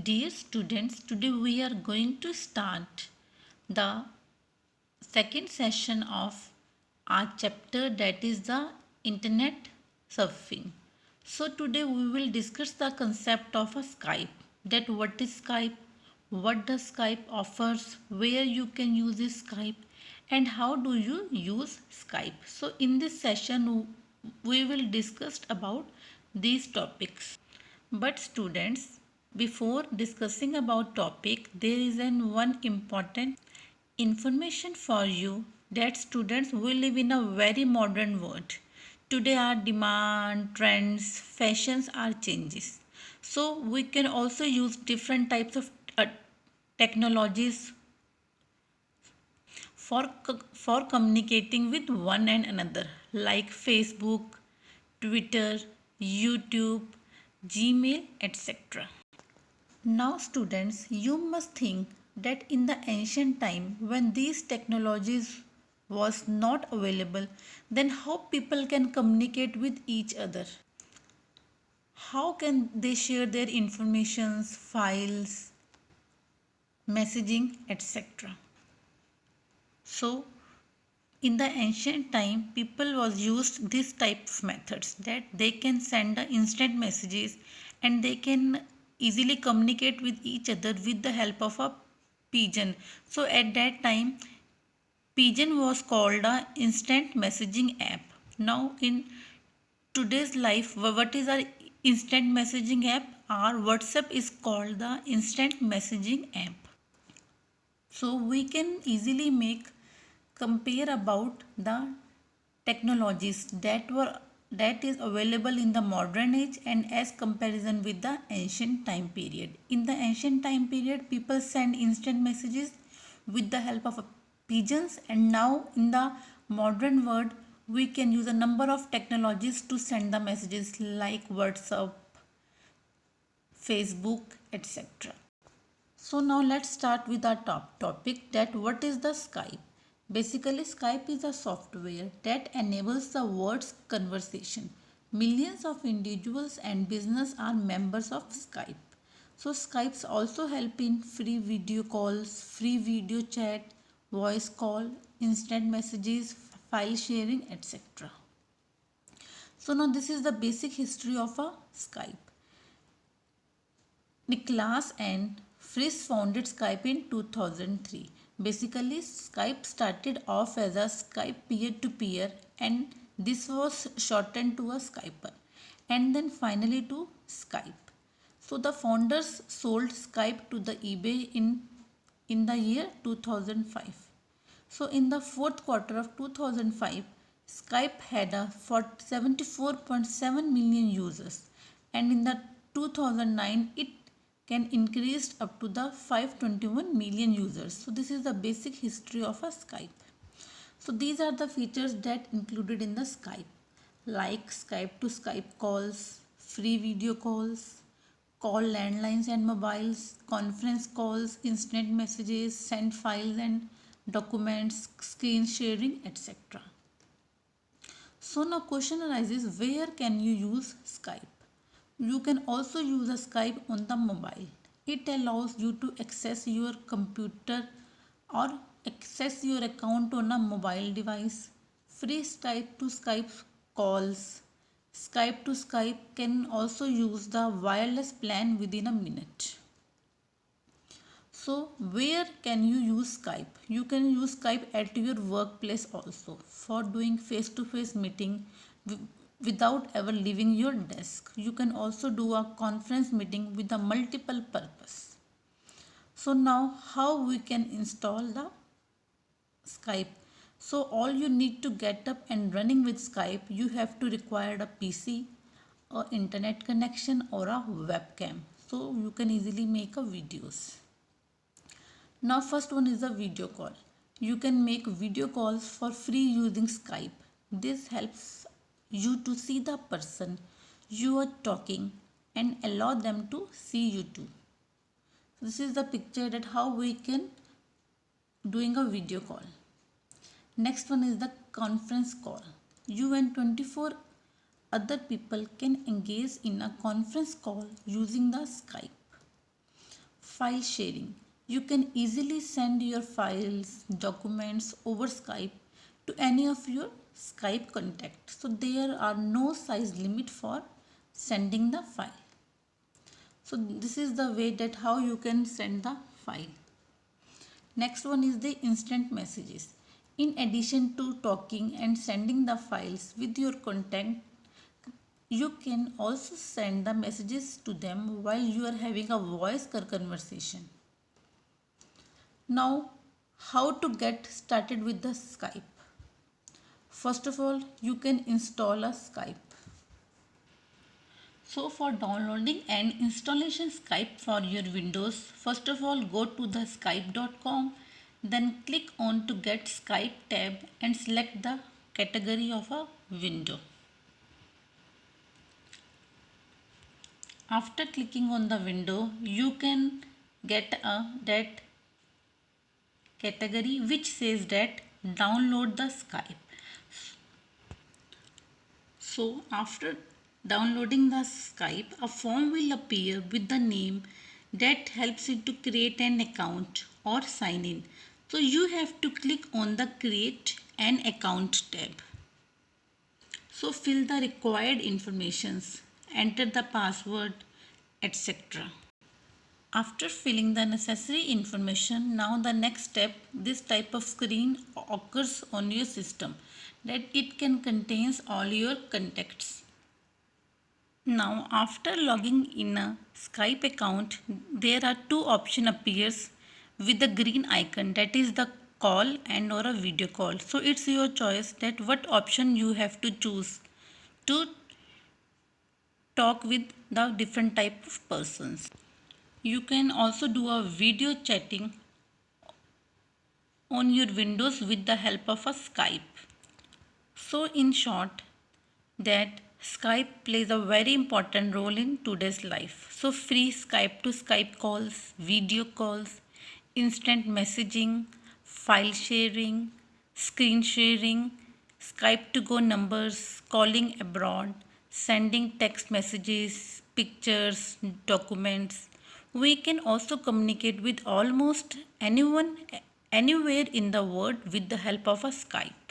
Dear students, today we are going to start the second session of our chapter, that is the internet surfing. So today we will discuss the concept of a Skype, that what is Skype, what does Skype offers, where you can use this Skype, and how do you use Skype. So in this session we will discuss about these topics. But students, before discussing about topic, there is one important information for you, that students, we live in a very modern world. Today our demand, trends, fashions are changes. So we can also use different types of technologies for communicating with one and another, like Facebook, Twitter, YouTube, Gmail, etc. Now students, you must think that in the ancient time when these technologies was not available, then how people can communicate with each other? How can they share their informations, files, messaging, etc. So in the ancient time, people was used this type of methods, that they can send the instant messages and they can easily communicate with each other with the help of a pigeon. So at that time, pigeon was called a instant messaging app. Now in today's life, what is our instant messaging app? Our WhatsApp is called the instant messaging app. So we can easily make compare about the technologies that is available in the modern age and as comparison with the ancient time period. In the ancient time period, people send instant messages with the help of pigeons, and now in the modern world we can use a number of technologies to send the messages like WhatsApp, Facebook, etc. So now let's start with our top topic, that what is the Skype. Basically, Skype is a software that enables the world's conversation. Millions of individuals and business are members of Skype. So Skypes also help in free video calls, free video chat, voice call, instant messages, file sharing, etc. So now this is the basic history of a Skype. Niklas and Friis founded Skype in 2003. Basically, Skype started off as a Skype peer-to-peer, and this was shortened to a Skyper, and then finally to Skype. So the founders sold Skype to the eBay in the year 2005. So in the fourth quarter of 2005, Skype had a 74.7 million users, and in the 2009 it can increase up to the 521 million users. So this is the basic history of a Skype. So these are the features that included in the Skype, like Skype to Skype calls, free video calls, call landlines and mobiles, conference calls, instant messages, send files and documents, screen sharing, etc. So now question arises, where can you use Skype? You can also use a Skype on the mobile. It allows you to access your computer or access your account on a mobile device. Free Skype to Skype calls. Skype to Skype can also use the wireless plan within a minute. So where can you use Skype? You can use Skype at your workplace also for doing face-to-face meeting without ever leaving your desk. You can also do a conference meeting with a multiple purpose. So now how we can install the Skype? So all you need to get up and running with Skype, you have to require a PC, a internet connection or a webcam. So you can easily make a videos. Now first one is a video call. You can make video calls for free using Skype. This helps you to see the person you are talking and allow them to see you too. This is the picture that how we can doing a video call. Next one is the conference call. You and 24 other people can engage in a conference call using the Skype. file sharing. You can easily send your files, documents over Skype to any of your Skype contacts. So there are no size limit for sending the file. So this is the way that how you can send the file. Next one is the instant messages. In addition to talking and sending the files with your contact, you can also send the messages to them while you are having a voice conversation. Now, how to get started with the Skype? First of all, you can install a Skype. So for downloading and installation Skype for your Windows, first of all go to the skype.com, then click on to get Skype tab and select the category of a window. After clicking on the window, you can get that category which says that download the Skype. So after downloading the Skype, a form will appear with the name that helps you to create an account or sign in. So you have to click on the create an account tab. So fill the required informations, enter the password, etc. After filling the necessary information, now the next step, this type of screen occurs on your system that it can contains all your contacts. Now after logging in a Skype account, there are two options appears with the green icon, that is the call and or a video call. So it's your choice that what option you have to choose to talk with the different type of persons. You can also do a video chatting on your Windows with the help of a Skype. So in short, that Skype plays a very important role in today's life. So free Skype to Skype calls, video calls, instant messaging, file sharing, screen sharing, Skype to go numbers, calling abroad, sending text messages, pictures, documents. We can also communicate with almost anyone, anywhere in the world with the help of a Skype.